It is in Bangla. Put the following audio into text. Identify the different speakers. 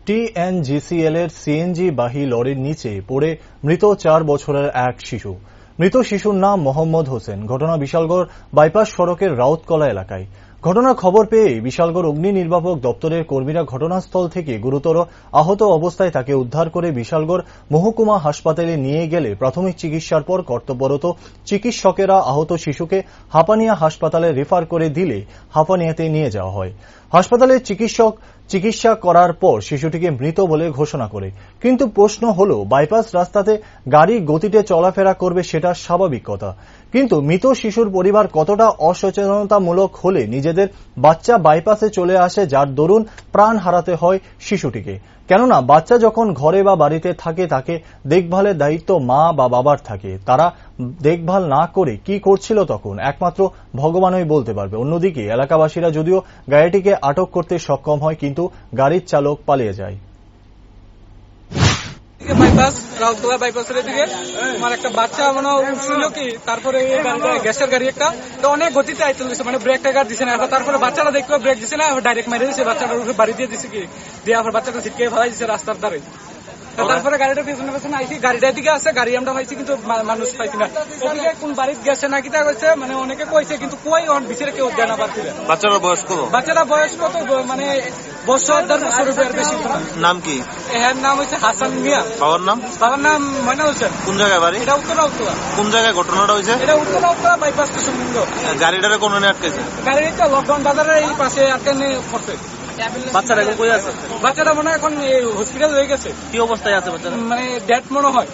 Speaker 1: টিএনজিসিএল এর সিএনজি বাহী লরির নিচে পড়ে মৃত 4 বছরের এক শিশু। মৃত শিশুর নাম মোহাম্মদ হোসেন। ঘটনা বিশালগড় বাইপাস সড়কের রাউতকলা এলাকায়। ঘটনার খবর পেয়ে বিশালগড় অগ্নি নির্বাপক দপ্তরের কর্মীরা ঘটনাস্থল থেকে গুরুতর আহত অবস্থায় তাকে উদ্ধার করে বিশালগড় মহকুমা হাসপাতালে নিয়ে গেলে প্রাথমিক চিকিৎসার পর কর্তব্যরত চিকিৎসকেরা আহত শিশুকে হাপানিয়া হাসপাতালে রেফার করে দিলে হাপানিয়াতে নিয়ে যাওয়া হয়। হাসপাতালের চিকিৎসা করার পর শিশুটিকে মৃত বলে ঘোষণা করে। কিন্তু প্রশ্ন হল, বাইপাস রাস্তাতে গাড়ি গতিতে চলাফেরা করবে সেটা স্বাভাবিক কথা, কিন্তু মৃত শিশুর পরিবার কতটা অসচেতনতামূলক হলে নিজেদের বাচ্চা বাইপাসে চলে আসে, যার দরুন প্রাণ হারাতে হয় শিশুটিকে। কেননা বাচ্চা যখন ঘরে বা বাড়িতে থাকে তাকে দেখভালের দায়িত্ব মা বা বাবার থাকে। তারা দেখভাল না করে কি করছিল তখন একমাত্র ভগবানই বলতে পারবে। অন্যদিকে এলাকাবাসীরা যদিও গাড়িটিকে আটক করতে সক্ষম হয়, কিন্তু গাড়ির চালক পালিয়ে যায়।
Speaker 2: রাউতকলা বাইপাসের দিকে আমার একটা বাচ্চা মনে উঠছিল কি, তারপরে গ্যাসের গাড়ি একটা তো অনেক গতিতে আইতে দিচ্ছে, মানে ব্রেক টাকার দিচ্ছে না। তারপরে বাচ্চারা দেখতে ব্রেক দিচ্ছে না, ডাইরেক্ট মেরে দিচ্ছে, বাচ্চাটার উপরে বাড়ি দিয়ে দিচ্ছে কি দিয়ে আবার বাচ্চাটা ছিটকে ফেলাই দিচ্ছে রাস্তার ধারে। তারপরে গাড়িটা পেছনে পেছনে আইছি, গাড়িটার দিকে আছে, গাড়ি আমরা পাইছি কিন্তু মানুষ পাইছি না। ওদিকে কোন বাড়িতে গেছে না কিতা কইছে, মানে অনেকে কইছে কিন্তু কই ভিতরে কেউ দেয় না।
Speaker 3: বাচ্চারা বয়স কত?
Speaker 2: বাচ্চারা বয়স কত, মানে বছর 10 বছরের বেশি।
Speaker 3: নাম কি?
Speaker 2: এর নাম হচ্ছে হাসান মিয়া।
Speaker 3: বাবার নাম?
Speaker 2: বাবার নাম ময়না হোসেন।
Speaker 3: কোন জায়গায় বাড়ি?
Speaker 2: এটা উত্তর রাউতকলা।
Speaker 3: কোন জায়গায় ঘটনাটা হয়েছে?
Speaker 2: এটা উত্তর রাউতকলা বাইপাস স্টেশন।
Speaker 3: গাড়িটারে কোন আটকেছে?
Speaker 2: গাড়িটা লকডাউন বাজারের এই পাশে আটকানে পড়ছে।
Speaker 3: বাচ্চারা এখন কই আছে?
Speaker 2: বাচ্চারা মনে হয় এখন হসপিটাল হয়ে গেছে।
Speaker 3: কি অবস্থায় আছে বাচ্চারা?
Speaker 2: মানে ডেথ মনে হয়।